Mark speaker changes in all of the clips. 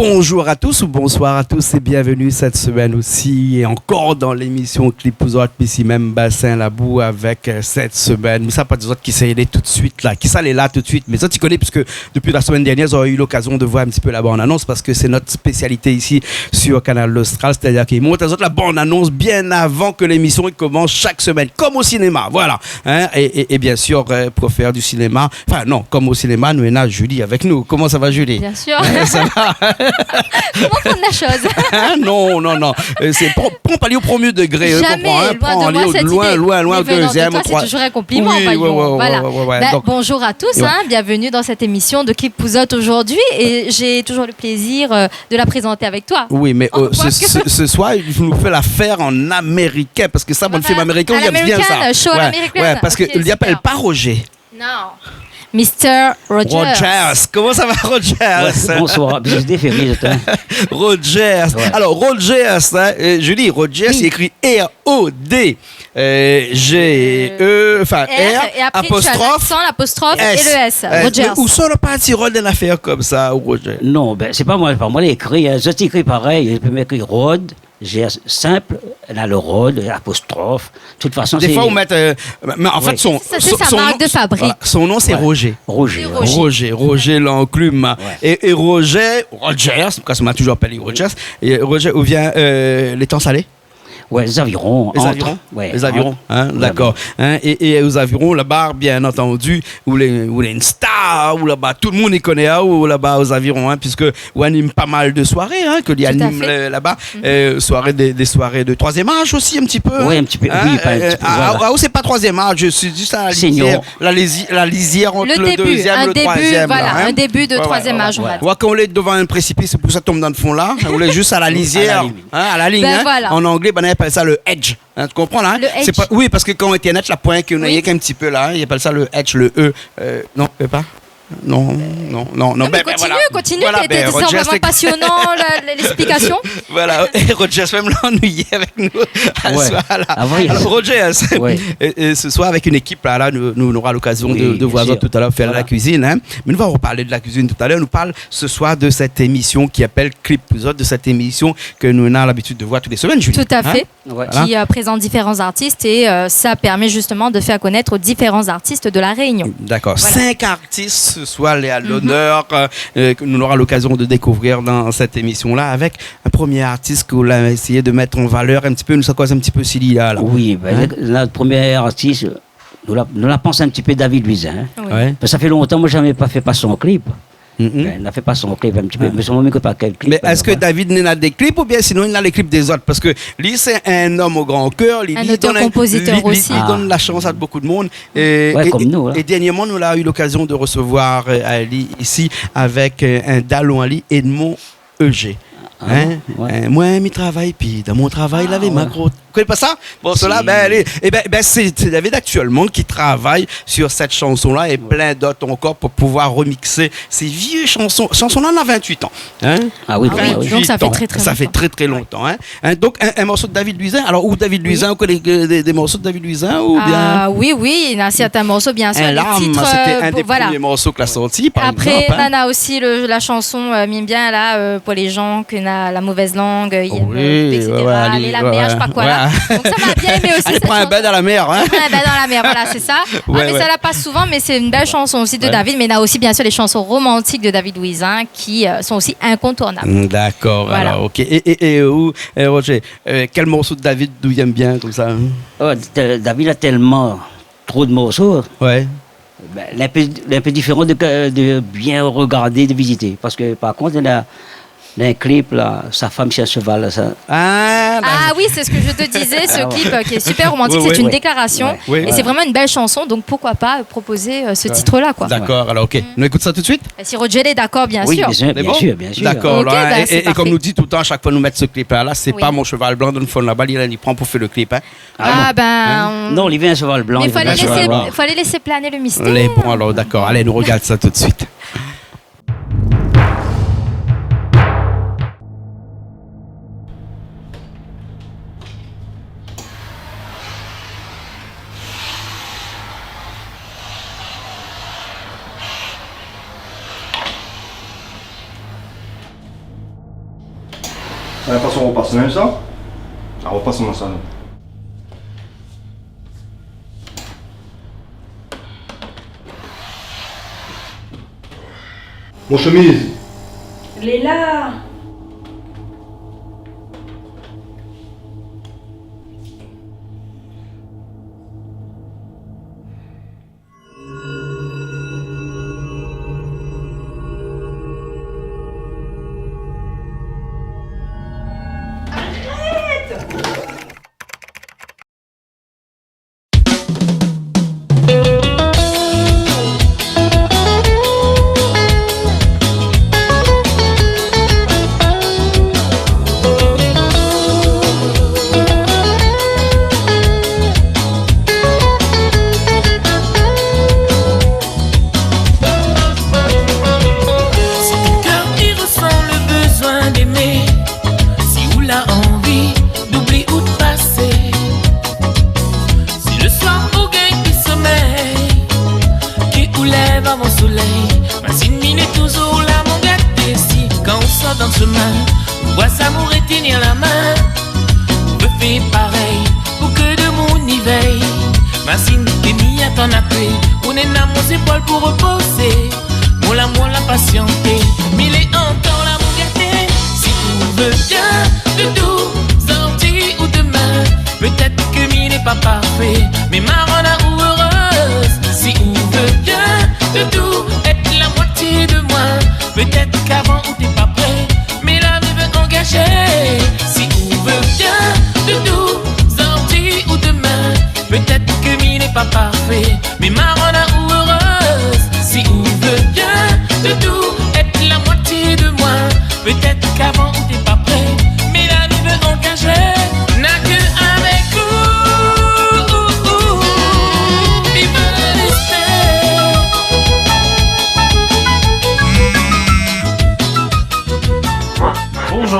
Speaker 1: Bonjour à tous ou bonsoir à tous et bienvenue cette semaine aussi et encore dans l'émission Clip vous autres, ici même Bassin Labou avec cette semaine. Mais ça pas des autres qui s'est aidé tout de suite là, qui s'allait là tout de suite. Mais ça tu connais puisque depuis la semaine dernière, ils ont eu l'occasion de voir un petit peu la bande-annonce parce que c'est notre spécialité ici sur Canal Austral, c'est-à-dire qu'ils montrent la bande-annonce bien avant que l'émission commence chaque semaine, comme au cinéma, voilà. Hein? Et bien sûr, pour faire du cinéma, enfin non, comme au cinéma, nous avons Julie avec nous. Comment ça va Julie?
Speaker 2: Bien sûr.
Speaker 1: Ça va.
Speaker 2: Comment prendre la chose?
Speaker 1: Non. C'est prends pas aller au premier degré.
Speaker 2: Jamais, loin de moi cette idée.
Speaker 1: Loin au deuxième,
Speaker 2: au troisième. C'est toujours un compliment.
Speaker 1: Oui, voilà.
Speaker 2: Donc, bonjour à tous, bienvenue dans cette émission de Clip Pouzotte aujourd'hui et j'ai toujours le plaisir de la présenter avec toi.
Speaker 1: Oui, mais ce soir, il nous fait la faire en américain parce que ça, bon film américain, il y a bien ça.
Speaker 2: Show américain.
Speaker 1: Ouais, parce qu'il n'y appelle pas Roger.
Speaker 2: Non. Mr. Rogers.
Speaker 1: Comment ça va, Rogers?
Speaker 3: Ouais, bonsoir, je suis déféré.
Speaker 1: Rogers. Ouais. Alors, Rogers, Julie, Rogers, c'est écrit R-O-D. G-E, enfin R,
Speaker 2: et après,
Speaker 1: apostrophe,
Speaker 2: l'apostrophe et le S. Rogers.
Speaker 1: Où sont le parti rôle d'une affaire comme ça, Roger?
Speaker 3: Non, ben, c'est pas moi l'écrit. Je t'écris pareil. Je peux m'écrire Rod. J'ai simple, là le rôle, l'apostrophe. De toute façon,
Speaker 1: des fois, vous mettez. Mais en fait,
Speaker 2: c'est sa marque de fabrique.
Speaker 1: Voilà, son nom, c'est Roger. Roger l'enclume. Ouais. Et Rogers, parce qu'on m'a toujours appelé Rogers. Et Roger, où vient les temps salés?
Speaker 3: Ouais, les avirons.
Speaker 1: Les avirons, hein, d'accord. Hein, et aux avirons, là-bas, bien entendu, où les une star, où là-bas, tout le monde les connaît, où là-bas, aux avirons, hein, puisque on anime pas mal de soirées, hein, que l'y anime là-bas. Des soirées de troisième âge aussi, un petit peu.
Speaker 3: Oui, un petit peu. Oui, pas un petit peu.
Speaker 1: Voilà. Où c'est pas troisième âge, je suis juste à la lisière entre le deuxième et le troisième.
Speaker 2: Voilà, un début de troisième âge, on va dire.
Speaker 1: Voilà, quand on est devant un précipice, c'est pour ça qu'on tombe dans le fond là. On est juste à la lisière, à la ligne. En anglais, on appelle ça le edge. Hein, tu comprends là?
Speaker 2: Le edge.
Speaker 1: Oui, parce que quand on était net, la pointe qu'on a qu'un petit peu là, il appelle ça le edge, le E. Non, pas? Non.
Speaker 2: Continue, c'est vraiment passionnant l'explication.
Speaker 1: Voilà, et Roger va me l'ennuyer avec nous. Alors, Roger, ce soir avec une équipe, là nous aurons l'occasion de voir tout à l'heure faire la cuisine. Hein. Mais nous allons reparler de la cuisine tout à l'heure. Nous parle ce soir de cette émission qui appelle Clip Pouzotte, de cette émission que nous avons l'habitude de voir toutes les semaines, Julie.
Speaker 2: Tout à fait, qui présente différents artistes et ça permet justement de faire connaître aux différents artistes de La Réunion.
Speaker 1: D'accord, 5 artistes ce soir à l'honneur que nous aurons l'occasion de découvrir dans cette émission-là avec un premier artiste que vous avez essayé de mettre en valeur un petit peu, nous ça cause un petit peu Silly là.
Speaker 3: Oui, notre premier artiste, nous la pensons un petit peu David Luisin. Hein.
Speaker 1: Oui.
Speaker 3: Ça fait longtemps, moi, je n'avais pas fait son clip. Il n'a fait pas son clip un petit peu, mais son moment que pas quel clip.
Speaker 1: Mais est-ce que David n'a des clips ou bien sinon il a les clips des autres? Parce que lui, c'est un homme au grand cœur.
Speaker 2: Un auteur-compositeur aussi.
Speaker 1: Il donne la chance à beaucoup de monde.
Speaker 3: Comme nous.
Speaker 1: Et dernièrement, nous avons eu l'occasion de recevoir Ali ici avec un Dallon Ali Edmond Eugé. Moi, je travaille, puis dans mon travail, il avait ma grosse. Vous connaissez pas ça? Bon, cela, c'est David actuellement qui travaille sur cette chanson-là et plein d'autres encore pour pouvoir remixer ces vieux chansons. Chanson-là, on a 28 ans. Hein?
Speaker 3: Oui.
Speaker 2: Donc ça fait très, très longtemps.
Speaker 1: Ça fait très, très longtemps. Hein? Donc, un morceau de David Luisin. Alors, où David Luisin, vous connaissez des morceaux de David Luisin ou bien?
Speaker 2: Oui, il y a certains morceaux, bien sûr.
Speaker 1: C'était un des premiers morceaux que l'a sorti, par exemple.
Speaker 2: Après, on a aussi la chanson Mime bien, là, pour les gens qui ont la mauvaise langue, etc. Aller la mer, je sais pas quoi, là. Donc ça m'a bien aimé aussi.
Speaker 1: Elle prend un bain dans la mer. Hein?
Speaker 2: Un bain dans la mer, voilà, c'est ça. Mais ça la passe souvent, mais c'est une belle chanson aussi de David. Mais il y a aussi, bien sûr, les chansons romantiques de David Luisin qui sont aussi incontournables.
Speaker 1: D'accord, voilà. Alors, ok. Et Roger, quel morceau de David vous aime bien comme ça?
Speaker 3: David a tellement trop de morceaux.
Speaker 1: Ouais.
Speaker 3: Un peu différent de bien regarder, de visiter. Parce que par contre, il a un clip, là, sa femme chez un cheval. Ça.
Speaker 2: Oui, c'est ce que je te disais, ce clip qui est super romantique, c'est une déclaration. Et c'est vraiment une belle chanson, donc pourquoi pas proposer ce titre-là, quoi.
Speaker 1: D'accord, alors ok. On écoute ça tout de suite?
Speaker 2: Si Roger est d'accord, bien sûr.
Speaker 3: Oui, bien sûr.
Speaker 1: D'accord,
Speaker 2: okay,
Speaker 1: et comme nous dit tout le temps, à chaque fois nous mettre ce clip-là, c'est pas mon cheval blanc, donne fond là-bas, il prend pour faire le clip. Hein?
Speaker 3: Non, il vient un cheval blanc.
Speaker 2: Mais il faut aller laisser planer le mystère.
Speaker 1: Bon, alors d'accord, allez, nous regarde ça tout de suite.
Speaker 4: De toute façon, on repasse même ça. On repasse dans le salon. Mon chemise.
Speaker 5: Elle est là.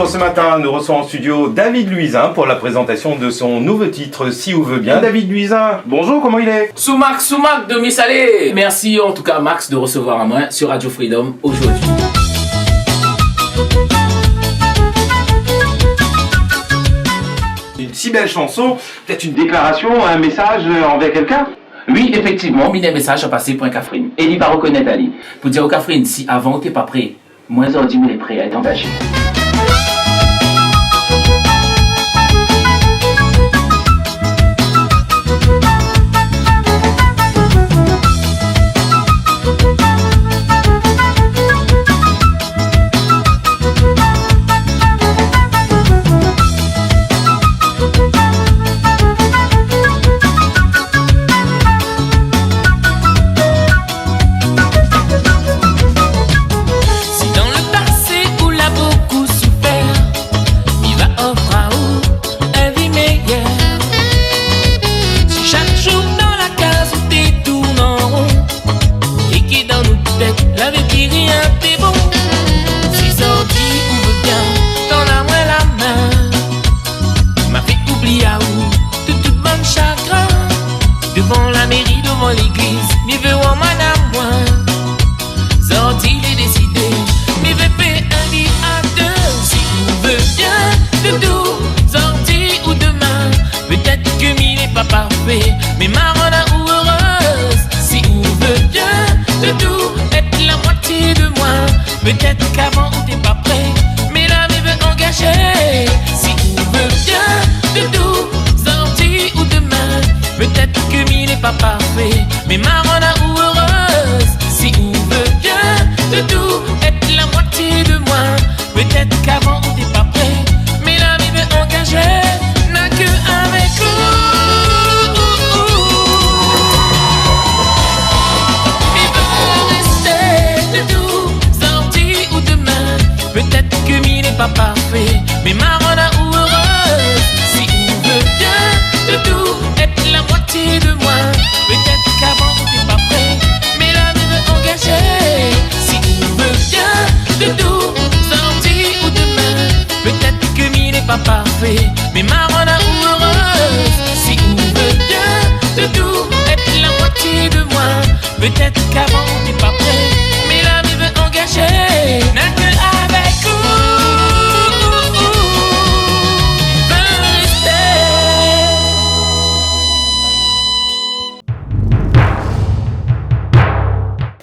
Speaker 6: Ce matin, nous recevons en studio David Luisin pour la présentation de son nouveau titre Si ou veut bien. David Luisin, bonjour, comment il est?
Speaker 7: Soumac de Miss Allé. Merci en tout cas Max de recevoir à moi sur Radio Freedom aujourd'hui.
Speaker 6: Une si belle chanson, peut-être une déclaration, un message envers quelqu'un?
Speaker 7: Oui, effectivement, il y a un message à passer pour un Catherine. Et il va reconnaître Ali. Pour dire au Catherine, si avant t'es pas prêt, moi aujourd'hui il est prêt à être engagé.
Speaker 8: Mais marronna ou heureuse, si on veut bien de tout, être la moitié de moi. Peut-être qu'avant on t'es pas prêt, mais la vie veut engager. Si on veut bien de tout, sorti ou demain. Peut-être que mi n'est pas parfait, mais marronna ou heureuse, si on veut bien de tout, être la moitié de moi. Peut-être qu'avant on t'es pas prêt, mais la vie veut engager. N'a que avec vous. Peut-être que mi n'est pas parfait, mais marronna ou heureuse, si on veut bien de tout, être la moitié de moi. Peut-être qu'avant on t'es pas prêt, mais la vie veut engager. Si on veut bien de tout, sorti ou demain. Peut-être que mi n'est pas parfait, mais marronna ou heureuse, si on veut bien de tout, être la moitié de moi. Peut-être qu'avant on t'es pas prêt, mais la vie veut engager. N'a que avec vous.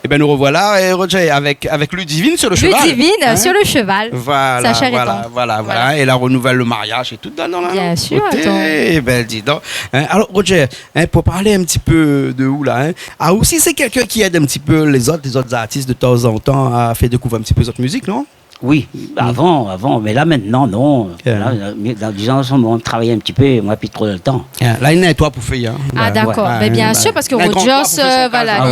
Speaker 1: Et bien, nous revoilà, et Roger, avec Ludivine sur le cheval.
Speaker 2: Ludivine sur le cheval.
Speaker 1: Voilà,
Speaker 2: Sa chère
Speaker 1: voilà. Et la renouvelle le mariage et tout dans la
Speaker 2: Bien sûr,
Speaker 1: côté.
Speaker 2: attends.
Speaker 1: Eh ben, dis donc. Alors, Roger, pour parler un petit peu de où, là, aussi, c'est quelqu'un qui aide un petit peu les autres artistes de temps en temps à faire découvrir un petit peu votre musique, non?
Speaker 3: Oui, avant, mais là maintenant, non. Là, disons, on travaillait un petit peu, moi, puis trop le temps.
Speaker 1: Là, il est toi pour faire.
Speaker 2: Ah, d'accord. Mais bien sûr, parce que Rogers,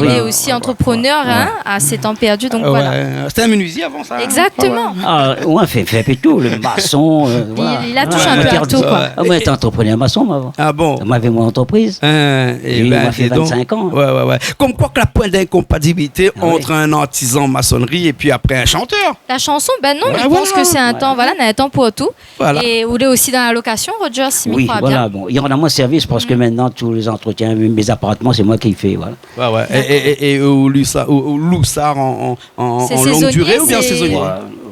Speaker 2: il est aussi entrepreneur à ses temps perdus, donc voilà.
Speaker 1: C'était un menuisier avant ça.
Speaker 2: Exactement.
Speaker 3: On fait un peu tout, le maçon.
Speaker 2: Il a touché un peu à tout, quoi.
Speaker 3: Moi, j'étais entrepreneur maçon, moi, avant.
Speaker 1: Ah bon?
Speaker 3: Moi, j'avais mon entreprise.
Speaker 1: Et
Speaker 3: moi, fait 25 ans.
Speaker 1: Ouais. Comme quoi que la point d'incompatibilité entre un artisan maçonnerie et puis après un chanteur.
Speaker 2: La chanson, ben non, je pense que c'est un temps, on a un temps pour tout. Voilà. Et vous êtes aussi dans la location, Rogers, si
Speaker 3: oui,
Speaker 2: voilà,
Speaker 3: bien. Bon, il y en a moins de service parce que maintenant, tous les entretiens, même mes appartements, c'est moi qui fais, voilà.
Speaker 1: Ouais. Et au Loussard en longue durée ou bien saisonnier?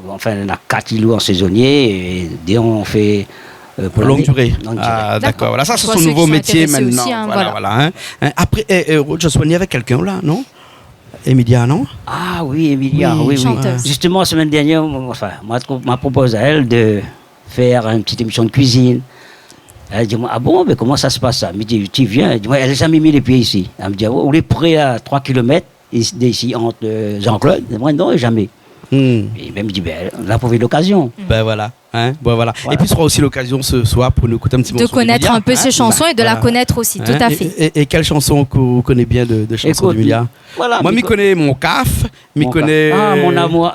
Speaker 3: Enfin, on a 4 îlots en saisonnier et dès on fait...
Speaker 1: pour longue durée. Ah, d'accord. Voilà, ça, c'est son nouveau métier maintenant.
Speaker 2: Aussi,
Speaker 1: voilà. Après, Roger soigné avec quelqu'un là, non? Emilia, non?
Speaker 3: Ah oui, Emilia, oui. Justement, la semaine dernière, m'a proposé à elle de faire une petite émission de cuisine. Elle dit, ah bon, mais comment ça se passe ça? Elle me dit, tu viens? Elle dit, elle n'a jamais mis les pieds ici. Elle me dit, on est près à 3 km d'ici entre Jean-Claude. Moi, non, jamais. Et elle me dit, on a trouvé l'occasion.
Speaker 1: Ben voilà. Et puis, ce sera aussi l'occasion ce soir pour nous écouter un petit peu.
Speaker 2: De connaître un peu ses chansons et de la connaître aussi, tout à fait.
Speaker 1: Et quelle chanson que vous connaissez bien de chansons d'Emilia? Moi, je connais Mon Caf,
Speaker 3: Mon amour.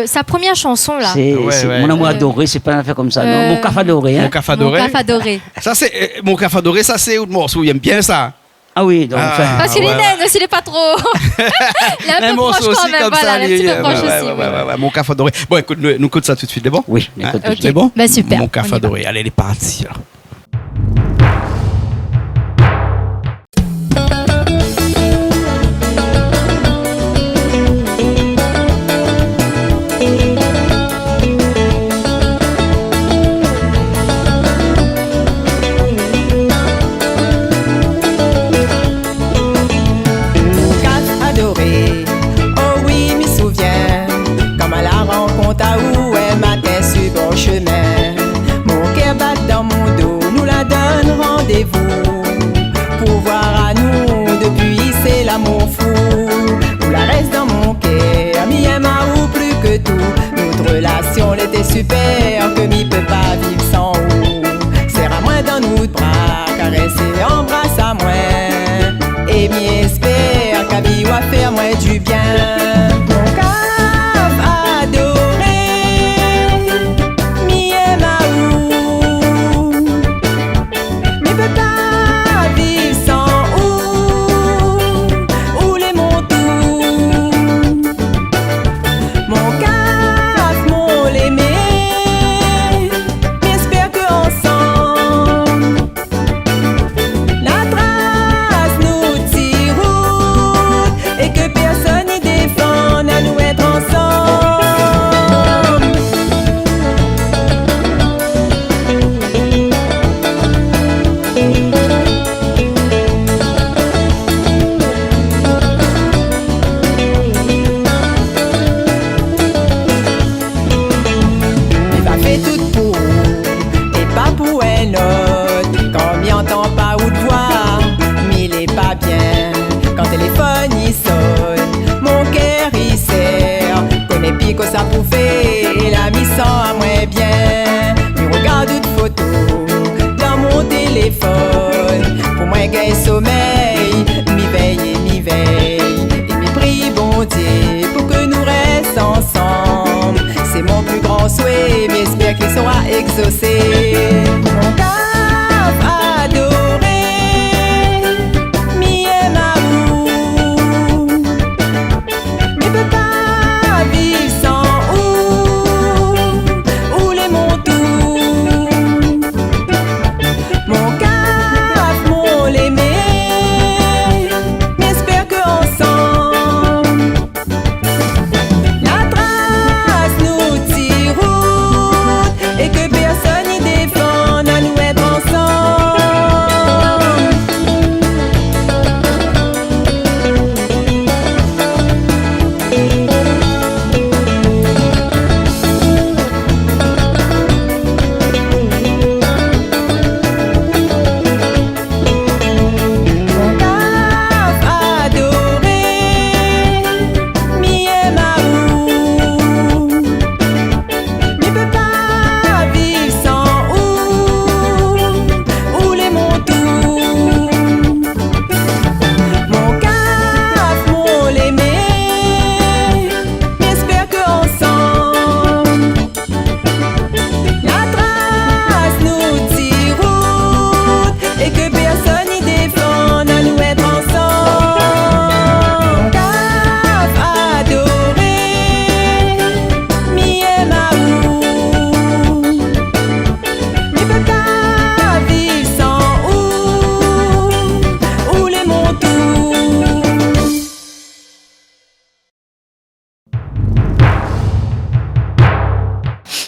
Speaker 2: Sa première chanson, là.
Speaker 3: C'est Mon amour adoré, c'est pas un affaire comme ça. Non, Mon Caf adoré.
Speaker 1: Mon Caf adoré. Ça, c'est Mon Caf adoré, ça, c'est autre morceau. Il aime bien ça.
Speaker 3: Ah oui, donc
Speaker 2: parce qu'il est naine aussi, il n'est pas trop. Il est un peu proche quand même, voilà, un petit peu proche aussi.
Speaker 1: Mon Caf adoré. Bon, écoute, nous écoute ça tout de suite, c'est bon?
Speaker 3: Oui, écoute tout de suite.
Speaker 1: C'est bon?
Speaker 2: Super.
Speaker 1: Mon Caf adoré. Allez, il est parti.
Speaker 9: Super, que m'y peut pas vivre sans ou. Serre à moi dans nos bras, caresser, embrasse à moi. Et m'y espère qu'à vie va faire moi du bien. Mon cave adoré, m'y aime à ou. M'y peut pas vivre sans ou les montous. Mon cave, mon l'aimé. Que ça pouvait et la mise à moi bien. Je regarde une photo dans mon téléphone. Pour moi, gagne sommeil, m'y veille et m'y veille. Et m'y prie, bon Dieu, pour que nous restions ensemble. C'est mon plus grand souhait, mais j'espère qu'il sera exaucé. Mon cave adoré, m'y aime à vous. Mais peut pas vivre sans ou les montous. Mon caf, mon l'aimé, m'espère que ensemble la trace nous tire et que personne n'y défend.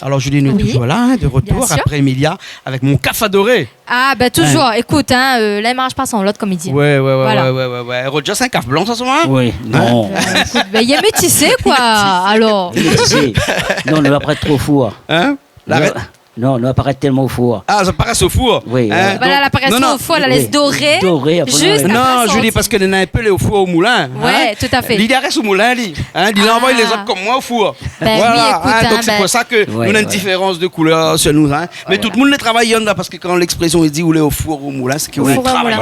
Speaker 1: Alors Julie, nous toujours là, de retour après Emilia, avec mon café adoré.
Speaker 2: Ah, ben toujours. Écoute, là, marche pas sans l'autre, comme il dit.
Speaker 1: Ouais. Roger, c'est un café blanc, ça se voit?
Speaker 3: Oui, non.
Speaker 2: Écoute, ben, il est métissé, quoi. Alors.
Speaker 3: Métissé. Non, on ne va pas être trop four.
Speaker 1: Hein?
Speaker 3: Non, on va pas être tellement au four.
Speaker 1: Ah, ça paraît au four.
Speaker 3: Oui.
Speaker 2: Voilà, l'apparition au four, la laisse dorer.
Speaker 1: Juste non, Julie, parce que nous avons un peu au four au moulin.
Speaker 2: Ouais, tout à fait.
Speaker 1: Il reste au moulin, il envoie les autres comme moi au four.
Speaker 2: Ben,
Speaker 1: voilà,
Speaker 2: oui, écoute,
Speaker 1: donc c'est pour ça que nous avons une différence de couleur sur nous. Mais tout le monde les travaille là, parce que quand l'expression est dit ou est au four ou au moulin, c'est qu'il faut travailler.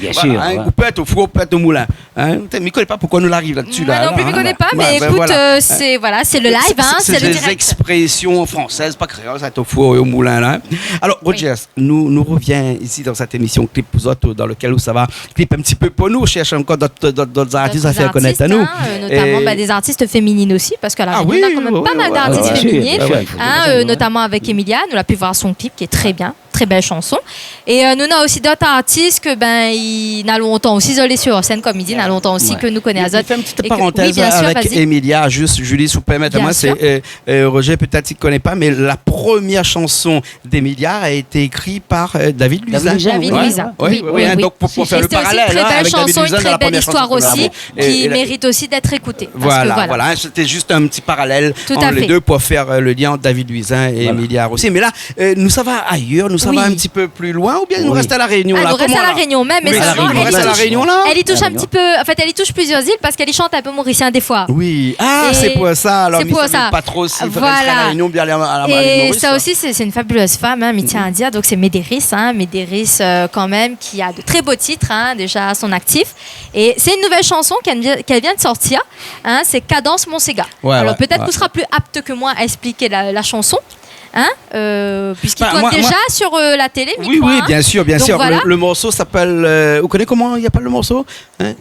Speaker 3: Bien sûr.
Speaker 1: Ou peut être au four, peut être au moulin. Je ne connais pas pourquoi nous l'arrive là-dessus.
Speaker 2: Non plus, je ne connais pas, mais écoute, c'est le live, c'est le direct.
Speaker 1: C'est des expressions françaises, pas créoles, ça est au four et au moulin là. Alors, Roger, nous revient ici dans cette émission Clip pour autres, dans lequel ça va clip un petit peu pour nous. On cherche encore d'autres artistes à faire connaître à nous.
Speaker 2: Notamment des artistes féminines aussi, parce qu'à la Réunion, on a quand même pas mal d'artistes féminines. Notamment avec Emilia, nous l'a pu voir son clip qui est très bien. Très belle chanson. Et nous avons aussi d'autres artistes que ils n'a longtemps aussi isolés sur scène, comme il dit, n'a longtemps aussi que nous connaissons.
Speaker 1: Je fais une petite parenthèse avec Emilia, juste Julie, si vous permettez. Moi, c'est Roger, peut-être qu'il ne connaît pas, mais la première chanson d'Emilia a été écrite par David Luiza.
Speaker 2: David Luiza.
Speaker 1: Oui. Donc pour faire le parallèle,
Speaker 2: c'est une très belle chanson, une très belle histoire aussi, qui mérite aussi d'être écoutée.
Speaker 1: Voilà. C'était juste un petit parallèle entre les deux pour faire le lien entre David Luiza et Emilia aussi. Mais là, nous ça va ailleurs. Ça va un petit peu plus loin ou bien il nous reste à la Réunion là?
Speaker 2: Elle nous reste à la Réunion même, mais elle y touche un petit peu. En fait, elle y touche plusieurs îles parce qu'elle y chante un peu mauricien des fois.
Speaker 1: Oui, c'est pour ça. Alors, je ne pas trop si il reste à la Réunion bien à la
Speaker 2: Et ça aussi, c'est une fabuleuse femme, Mithia India. Donc c'est Médéris, quand même, qui a de très beaux titres déjà à son actif. Et c'est une nouvelle chanson qu'elle vient de sortir. C'est Cadence Mon Sega. Alors peut-être que vous serez plus apte que moi à expliquer la chanson. Puisqu'il tourne déjà sur la télé.
Speaker 1: Oui, bien sûr. Voilà. Le morceau s'appelle. Vous connaissez comment il appelle le morceau?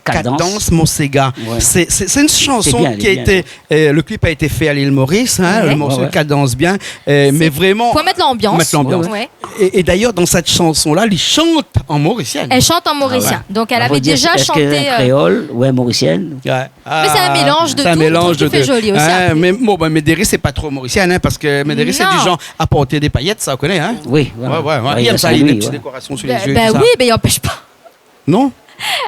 Speaker 1: Cadence Mon Sega. Ouais. C'est une chanson qui a été. Le clip a été fait à l'île Maurice. Le morceau Cadence bien. Mais vraiment.
Speaker 2: Faut mettre l'ambiance.
Speaker 1: Ouais. Et d'ailleurs, dans cette chanson-là, il chante en mauricien.
Speaker 2: Elle chante en mauricien. Donc elle avait déjà chanté.
Speaker 3: Créole, mauricienne.
Speaker 2: Mais c'est un mélange de tout. C'est un mélange de tout. C'est joli aussi.
Speaker 1: Mais Médéris, c'est pas trop mauricien, parce que Médéris, c'est du genre à porter des paillettes, ça on connaît, hein?
Speaker 3: Oui.
Speaker 1: Il aime ça, il a des petites décorations sur les yeux.
Speaker 2: Oui, mais il n'empêche pas.
Speaker 1: Non?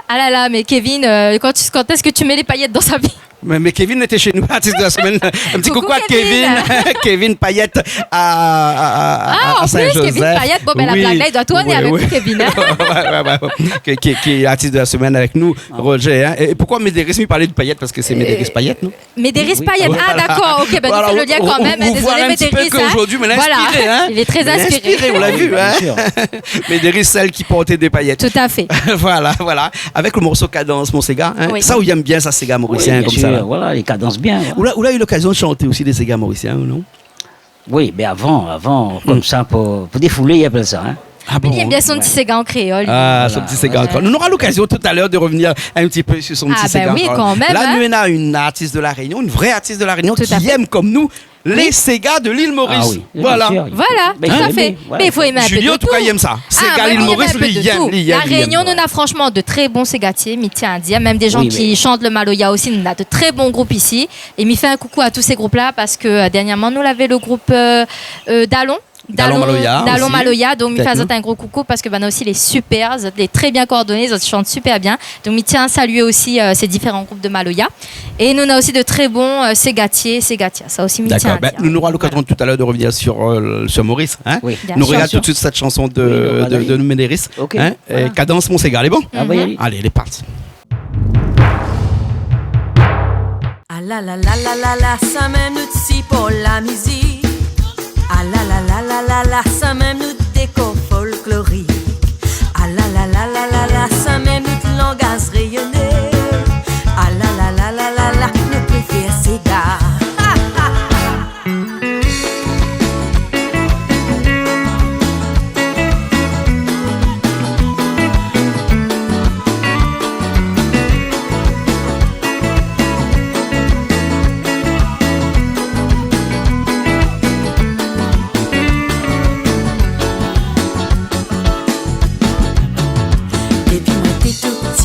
Speaker 2: Ah là là, mais Kevin, quand est-ce que tu mets les paillettes dans sa vie?
Speaker 1: Mais Kevin était chez nous, artiste de la semaine. Un petit coucou à Kevin. Kevin Payette à Saint-Joseph.
Speaker 2: Kevin Payette, la blague là, il doit tourner avec nous, Kevin. Qui est artiste de la semaine avec nous, Roger. Et pourquoi Médéris me parlait de Payette? Parce que c'est Médéris Payette, non? Médéris Payette, d'accord, ok, ben nous fait le lien quand même. Désolé, Médéris. Aujourd'hui, mais l'inspiré, hein? Il est très inspiré. On l'a vu, hein? Médéris, celle qui portait des paillettes. Tout à fait. Voilà. Avec le morceau Cadence, mon Sega. Ça, où il aime bien ça, Sega mauricien, comme ça.
Speaker 3: Voilà, il cadence bien.
Speaker 1: Ou là, il a eu l'occasion de chanter aussi des Sega mauriciens, non?
Speaker 3: Oui, mais avant, comme ça, pour défouler, il appelle ça.
Speaker 2: Il aime bien son petit Sega en créole.
Speaker 1: Son petit Sega en créole. On aura l'occasion tout à l'heure de revenir un petit peu sur son petit Sega en créole.
Speaker 2: Quand même.
Speaker 1: Là, nous avons une artiste de la Réunion, une vraie artiste de la Réunion qui aime comme nous les Sega de l'île Maurice. Voilà, tout à fait. Mais il faut aimer un peu de tout. Julien, en tout cas, il aime ça. Sega l'île Maurice, il aime. La
Speaker 2: Réunion, nous a franchement de très bons Ségatiers, Mithia India, même des gens qui chantent le Maloya aussi. Nous a de très bons groupes ici. Et m'y fait un coucou à tous ces groupes-là parce que dernièrement, nous l'avait le groupe Dallon. Dallon Maloya, donc il fait un gros coucou parce que aussi il est super, il est très bien coordonné, il chante super bien. Donc il tient à saluer aussi ces différents groupes de Maloya. Et nous avons aussi de très bons Ségatiers, ça aussi il tient.
Speaker 1: D'accord, nous aurons l'occasion tout à l'heure de revenir sur Maurice. Nous regardons tout de suite cette chanson de Médéris. Cadence Mon Sega, elle est bon? Allez, elle est partie.
Speaker 10: Ah la la la la la la, 5 minutes si pour la musique. Ah la la la la la la, 5 minutes déco folklorique. Ah la la la la la la, 5 minutes langage rayonné. Ah la la la la la la, nous préférons Sega.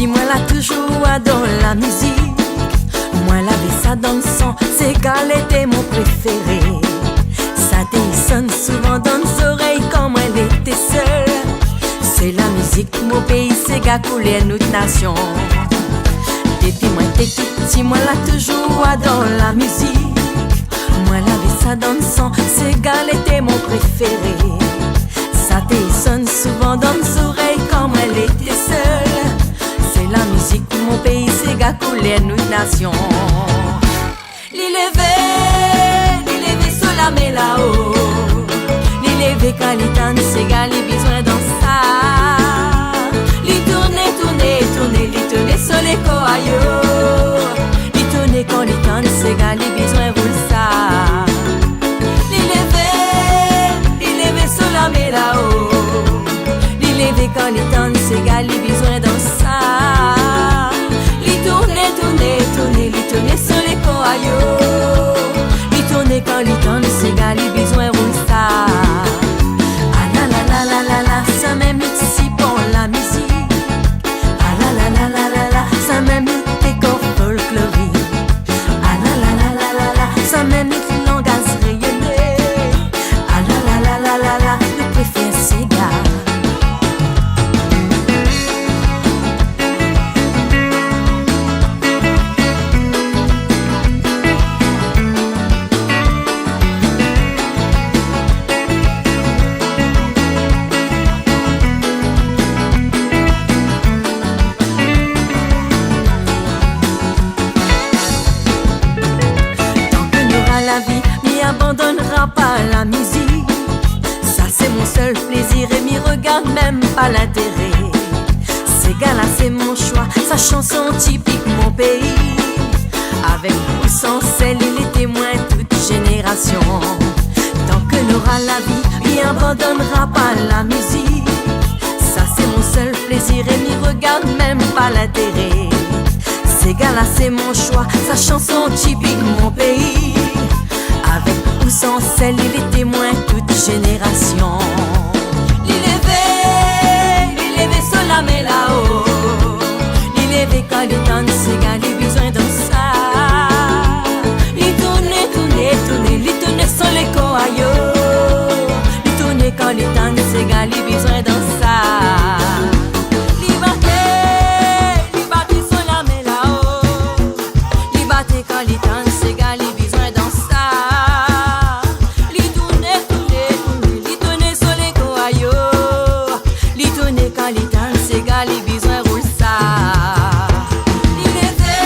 Speaker 10: Moi là toujours dans la musique, moi la vie ça dans le sang, Sega était mon préféré. Ça t'est musique, mon pays, c'est gars couler notre nation. Depuis moi, t'es petit, moi là toujours dans la musique. Moi la vie ça donne son, c'est gars était mon préféré. Ça te sonne souvent dans les oreilles comme elle était seule. C'est la musique, mon pays, c'est gars couler notre nation. L'élevé sur la mer là-haut. L'élevé quand il tente, c'est gars, les besoin dans ça. Les tourner sur les coaillots. Les tourner quand il tente, c'est gars, les besoin roule ça. L'élevé sur la mer là-haut. L'élevé quand il tente, c'est gars, les besoin dans ça. Les tourner sur les coaillots. Les tourner quand il tente, c'est gars, les besoin roule ça. Ah la la la la la la, ça même ici pour la musique. Ah la la la la la la, ça même décor folklorique. Ah la la la la la la, ça même langage rayonné. Ah la la la la la la, je préfère ces gars. Abandonnera pas la musique. Ça c'est mon seul plaisir et m'y regarde même pas l'intérêt. Ces gars-là c'est mon choix, sa chanson typique mon pays. Avec ou sans celle, il est témoin toute génération. Tant que n'aura la vie, m'y abandonnera pas la musique. Ça c'est mon seul plaisir et m'y regarde même pas l'intérêt. Ces gars-là c'est mon choix, sa chanson typique mon pays. Avec ou sans celle, il est témoin toute génération. L'élevé sur la mer là-haut. L'élevé quand il tente, c'est gars, les besoin dans ça. Il tourner sur les coaillots. Il tourner quand il tente, c'est gars, les besoin dans ça. Liberté sur la mer là-haut. Liberté quand il tente, c'est gars, les besoin dans ça. Les besoins roulent ça. L'élevé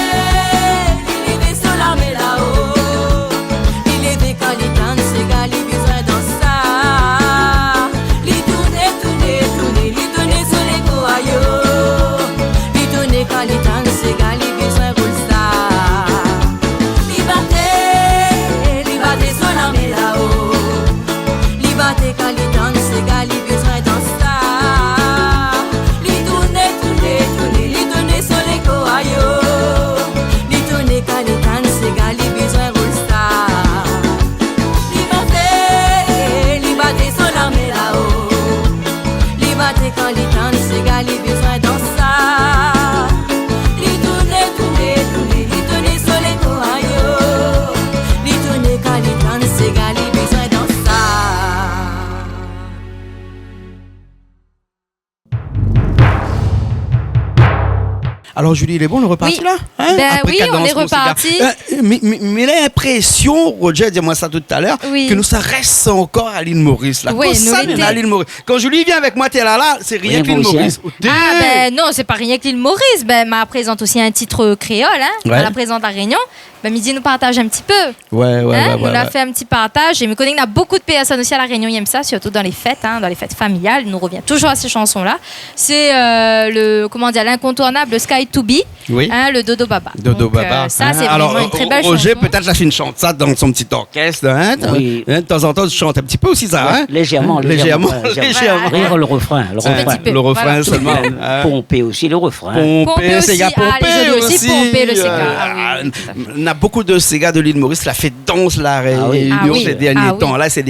Speaker 10: sur la mer là-haut. L'élevé quand il tente, c'est gars, les besoins dans ça. Les tourner sur les coaillots. Les tourner quand il tente, c'est gars, les besoins roulent ça. Liberté sur la mer là-haut. Liberté quand il tente, c'est gars, les besoins dans ça. Quand les temps, c'est gars, les besoins dans ça. Les tourner sur les coaillots. Les tourner quand les temps, c'est gars, les besoins dans ça.
Speaker 1: Alors Julie, il est bon, on est reparti
Speaker 2: oui.
Speaker 1: là
Speaker 2: hein? Oui, on est reparti.
Speaker 1: Mais l'impression, Roger, dis-moi ça tout à l'heure, que nous, ça reste encore à l'île Maurice. Là.
Speaker 2: Oui,
Speaker 1: ça, à l'île Maurice. Quand Julie vient avec moi, t'es là, c'est rien que l'île Maurice.
Speaker 2: Non, c'est pas rien que l'île Maurice. Elle présente aussi un titre créole. Hein? Elle la présente à La Réunion. Midi nous partage un petit peu.
Speaker 1: On
Speaker 2: a fait un petit partage. Et me connais qu'il y a beaucoup de personnes aussi à La Réunion qui aiment ça, surtout dans les fêtes, dans les fêtes familiales. Il nous revient toujours à ces chansons-là. C'est l'incontournable, le Sky to Be, le Dodo Baba.
Speaker 1: Dodo Baba.
Speaker 2: Ça, c'est vraiment une très belle chanson.
Speaker 1: Roger, peut-être la fine chante ça dans son petit orchestre. De temps en temps, tu chantes un petit peu aussi ça.
Speaker 3: Légèrement.
Speaker 1: Rire
Speaker 3: le refrain.
Speaker 1: Le refrain seulement.
Speaker 3: Pomper aussi le refrain.
Speaker 1: Pomper, c'est gars pomper aussi.
Speaker 2: Pomper le Sega.
Speaker 1: Beaucoup de ces gars de l'île Maurice, la fête danse la Réunion ces derniers temps là, ces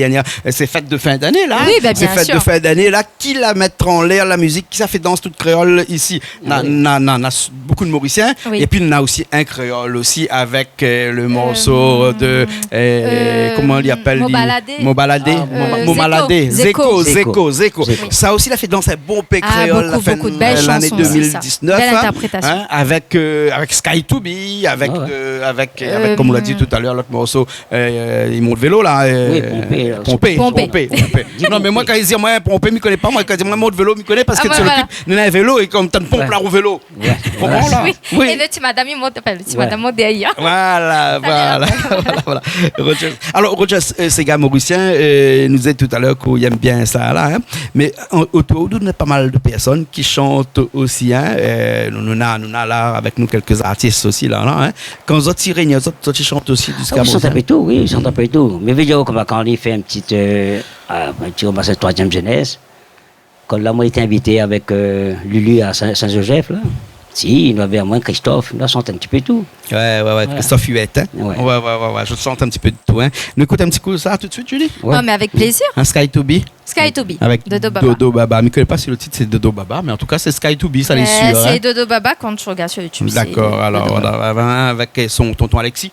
Speaker 1: fêtes de fin d'année là, ces fêtes de fin d'année là, qui la mettent en l'air la musique, qui ça fait danse toute créole ici, n'a beaucoup de Mauriciens.
Speaker 2: Oui.
Speaker 1: Et puis, on a aussi un créole aussi avec le morceau de... comment on y appelle?
Speaker 2: Mobaladé.
Speaker 1: Zeko. Ça aussi, il a fait danser un bon pays créole
Speaker 2: beaucoup de belles
Speaker 1: l'année
Speaker 2: chansons,
Speaker 1: 2019.
Speaker 2: Belle interprétation.
Speaker 1: Avec Sky to Be, avec comme on l'a dit tout à l'heure, l'autre morceau, ils montent vélo là.
Speaker 3: Pompé.
Speaker 1: Non, mais moi, quand ils disent moi, Pompé, je ne connais pas. Moi, quand ils disent moi, monte vélo, je ne connais parce que tu m'occupes d'un vélo et comme tu as une pompe là au vélo.
Speaker 2: Oui. Et le petit madame, il monte derrière.
Speaker 1: Voilà. Alors, Roger, ces gars mauriciens, nous disait tout à l'heure qu'ils aiment bien ça là. Hein? Mais autour de nous, il y a pas mal de personnes qui chantent aussi. Hein? Nous avons là avec nous quelques artistes aussi là. Hein? Quand vous tirez, vous chantez aussi du ska mauricien.
Speaker 3: Ils chantent un peu tout. Mais vidéo comme quand on fait un petit hommage à la 3e jeunesse. Quand là, moi, j'ai été invité avec Lulu à Saint-Joseph là. Si, il y avait à moins Christophe, il a chanté un petit peu tout.
Speaker 1: Ouais, Christophe Huette. Hein? Ouais, je chante un petit peu de tout. Hein? Nous écoute un petit coup de ça tout de suite, Julie?
Speaker 2: Ouais. Non, mais avec plaisir.
Speaker 1: Un Sky to Be.
Speaker 2: Avec
Speaker 1: Dodo Baba. Je ne connais pas si le titre c'est Dodo Baba, mais en tout cas, c'est Sky to Be, ça les sûr.
Speaker 2: C'est Dodo Baba quand je regarde sur YouTube.
Speaker 1: D'accord, alors on a avec son tonton Alexis.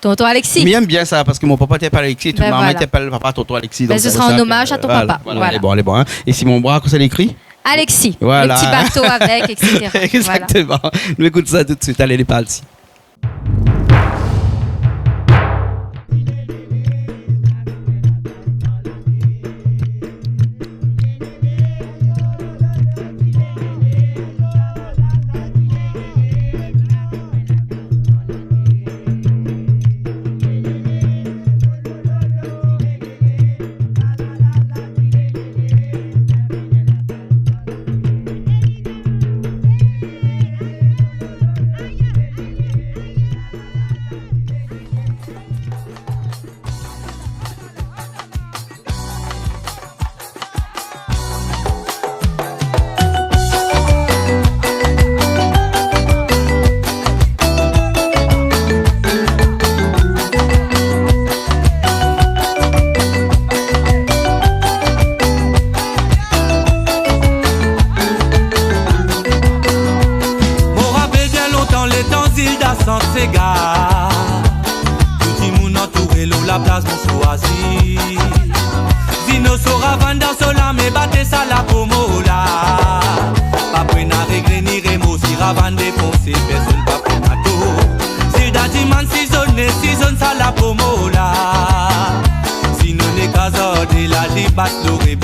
Speaker 2: Tonton Alexis.
Speaker 1: Mais j'aime bien ça parce que mon papa t'appelle Alexis et toute ma maman t'appelle papa tonton Alexis.
Speaker 2: Ce sera un hommage à ton papa.
Speaker 1: Voilà. Elle est bon. Hein? Et si mon bras, comment ça l'écrit?
Speaker 2: Alexis,
Speaker 1: voilà.
Speaker 2: Le petit bateau avec, etc.
Speaker 1: Exactement. Voilà. Nous écoutons ça tout de suite. Allez, les partis.
Speaker 11: Nouvelle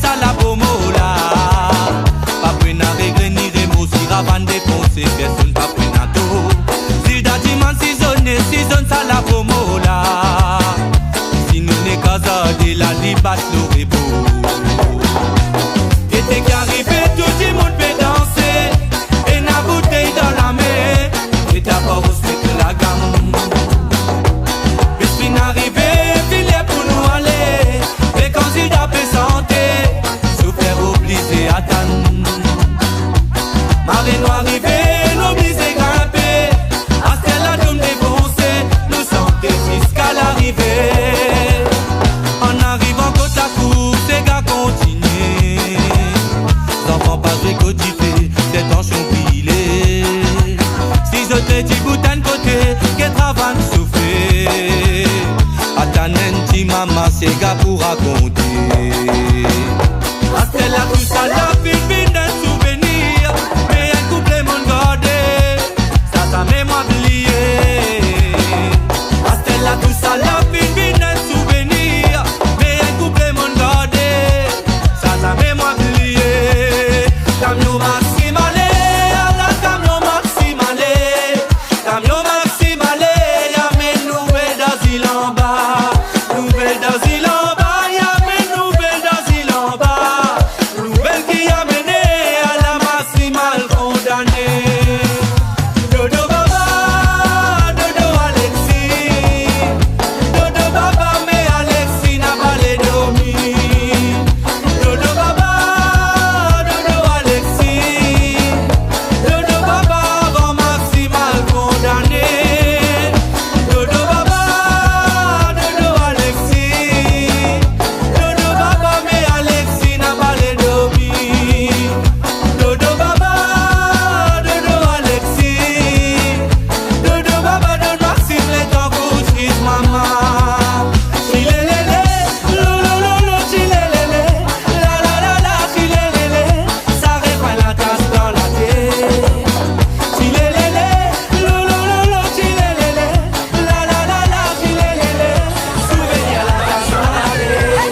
Speaker 11: ça la pomola. Pas prendre à régler ni remous, si ravane défoncer, personne pas prendre à tout. Si d'adiman si zone ça la pomola. Si nous n'est qu'à ça, de la libasse l'aurait beau. Et t'es qu'arrivé, tout le monde peut danser. Et la bouteille dans la main. Et d'abord on se met la gamme. Puis n'arrivé, filet pour nous aller. Les candidats peut santé. Se faire obliger à attendre. Marine arrivé, l'obligé grimper. À celle là nous défoncer. Nous santé fiscal arrivé. En arrivant côte à course, ces gars continuent. Enfants pas récodifiés, des tensions pilées. Si je te dis boutin côté, que travail souffler. A ta nenti maman, ces gars pour raconter. A celle là tout ça la vie d'un souvenir. Mais un couple mon gardé, ça met moi oublié. A celle là tout ça la vie d'un souvenir. Mais un couple mon gardé, ça met moi oublié. Camion maximale, la camion maximale. Camion maximale, y'a mes nouvelles d'asile en bas. Nouvelles d'asile en bas, y'a mes nouvelles d'asile en bas. Nouvelles qui a mené à la maximale condamnée. Dodo Baba, Dodo Alexis. Dodo Baba, mais Alexis n'a pas les dormi. Dodo Baba, Dodo Alexis. Dodo Baba, avant maximal condamné. Dodo Baba, Dodo Alexis. Dodo Baba, mais Alexis n'a pas les dormi. Dodo Baba, Dodo Alexis. Dodo Baba, Dodo Maxime, les temps couchent, maman. Chilélélé, lolololo, chilélélé. La la la la, chilélélé. Ça répand la tasse dans la tête. Chilélélé, lolololo, chilélélé. La la la la, chilélélé. Souvenir la tasse dans la tête.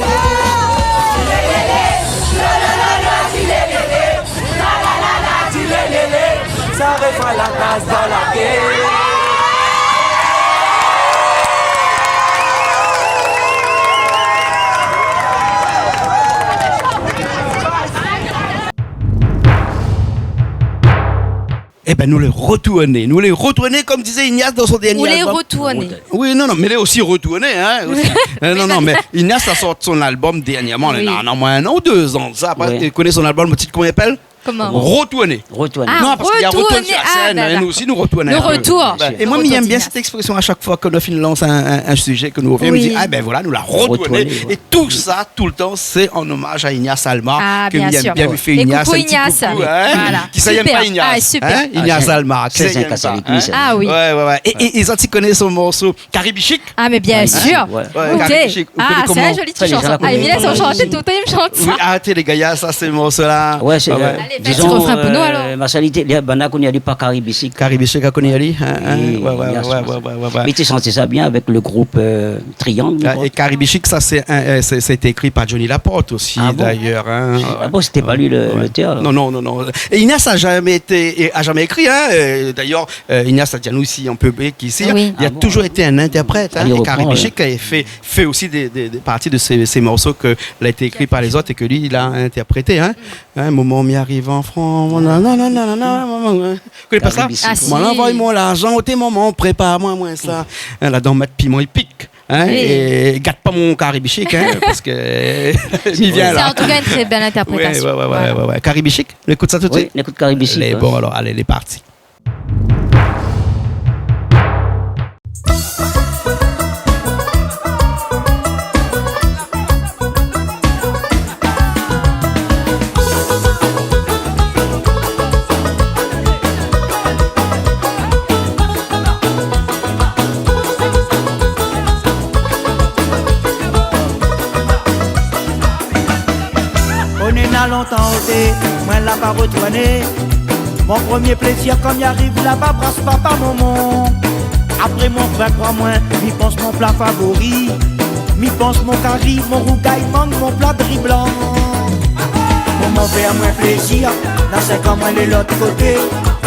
Speaker 11: Chilélélé, lolololo, chilélélé. La la la la, chilélélé. Ça répand la tasse dans la tête.
Speaker 1: Eh ben, nous les retourner comme disait Ignace dans son dernier
Speaker 2: Ou les
Speaker 1: album.
Speaker 2: retourner.
Speaker 1: Oui, non, mais il est aussi retourné, hein. Aussi. Non, mais Ignace a sorti son album dernièrement,
Speaker 2: Oui.
Speaker 1: il en a moins 1 an ou 2 ans. Ça, après,
Speaker 3: Oui.
Speaker 1: tu connais son album, le titre qu'on appelle
Speaker 2: Comment
Speaker 1: Retourner.
Speaker 3: Retourner.
Speaker 2: Ah,
Speaker 1: Non, parce qu'il y a retourne
Speaker 2: retourner.
Speaker 1: sur la
Speaker 2: Ah,
Speaker 1: scène,
Speaker 2: bah,
Speaker 1: et nous aussi nous retournons.
Speaker 2: Le
Speaker 1: un peu.
Speaker 2: retour.
Speaker 1: Et moi,
Speaker 2: Le
Speaker 1: j'aime
Speaker 2: retour
Speaker 1: bien
Speaker 2: d'Ignace.
Speaker 1: cette expression à chaque fois que nous lance un sujet que nous reviens,
Speaker 2: Oui.
Speaker 1: me dit, ah ben voilà, nous la retourner.
Speaker 3: Retourner, ouais.
Speaker 1: Et tout ça, tout le temps, c'est en hommage à Ignace Alma.
Speaker 2: Ah,
Speaker 1: que
Speaker 2: bien
Speaker 1: j'aime
Speaker 2: sûr.
Speaker 1: bien lui fait
Speaker 2: Et
Speaker 1: Ignace.
Speaker 2: coucou
Speaker 1: un petit
Speaker 2: Ignace.
Speaker 1: coucou, hein.
Speaker 2: Voilà.
Speaker 1: Qui ça, il aime
Speaker 2: Super.
Speaker 1: pas Ignace.
Speaker 2: Ah, super.
Speaker 1: Hein, Ignace
Speaker 3: Ah,
Speaker 1: Alma. qui
Speaker 3: c'est
Speaker 1: ça, il aime
Speaker 3: cassé
Speaker 1: pas,
Speaker 3: avec lui,
Speaker 1: hein.
Speaker 3: ça.
Speaker 2: Ah oui.
Speaker 1: Ouais. Et ils ont connaissent son morceau Caribichic.
Speaker 2: Ah, mais bien sûr.
Speaker 3: ouais.
Speaker 1: Ouais, Caribichic. Vous
Speaker 2: Ok.
Speaker 1: connaissez
Speaker 2: Ah, c'est
Speaker 1: comment
Speaker 2: un joli
Speaker 3: Ça,
Speaker 2: petit
Speaker 3: les gens
Speaker 2: chanson.
Speaker 3: la
Speaker 2: Ah, Emile,
Speaker 3: connaissent.
Speaker 2: on chante tout, il me chante
Speaker 1: Oui,
Speaker 2: ça.
Speaker 1: arrêtez les gars, ça c'est le morceau-là.
Speaker 3: Ouais, c'est.
Speaker 1: Ouais.
Speaker 2: Allez, fais un petit
Speaker 3: Disons,
Speaker 2: refrain pour nous alors.
Speaker 3: ma salité, les banaks qu'on y a dit pas Caribici.
Speaker 1: Caribichic à Konyali. Ouais.
Speaker 3: Mais tu sentais ça bien avec le groupe Triangle. je crois.
Speaker 1: Et Caribichic, ça c'est écrit par Johnny Laporte aussi,
Speaker 3: Ah bon
Speaker 1: d'ailleurs. Hein.
Speaker 3: Ah bon, c'était pas lui l'auteur. alors.
Speaker 1: Non. Et Ignace a jamais écrit. Hein. D'ailleurs, Ignace a dit à nous ici, en public, ici,
Speaker 2: Oui.
Speaker 1: il a toujours été un interprète. Hein.
Speaker 3: Ah, il
Speaker 1: Et
Speaker 3: reprend,
Speaker 1: Caribichic a fait aussi des parties de ces morceaux qu'il a été écrit par les autres et que lui, il a interprété. Hein. Un moment m'y arrive en France. Vous connaissez pas ça?
Speaker 3: Caribichic.
Speaker 2: Ah, si.
Speaker 1: Moi, envoie-moi l'argent, au tes moments, prépare-moi moins ça. Hein, là, dans ma piment, il pique. Hein,
Speaker 2: Oui.
Speaker 1: et gâte pas mon Caribichic, hein, parce que il vient
Speaker 2: C'est
Speaker 1: là.
Speaker 2: en tout cas une très belle interprétation.
Speaker 1: Ouais. Caribichic, on écoute ça tout de
Speaker 3: Oui,
Speaker 1: suite.
Speaker 3: on écoute Caribici.
Speaker 1: Allez, bon alors, allez, les parties.
Speaker 11: On est là longtemps ôté, moi l'a pas retourné. Mon premier plaisir quand y arrive là-bas, brasse papa maman. Après mon 23 mois, m'y pense mon plat favori. M'y pense mon curry, mon rougaille mangue, mon plat de riz blanc.
Speaker 12: Maman fait à moi plaisir, dans 5 ans, moi, de l'autre côté.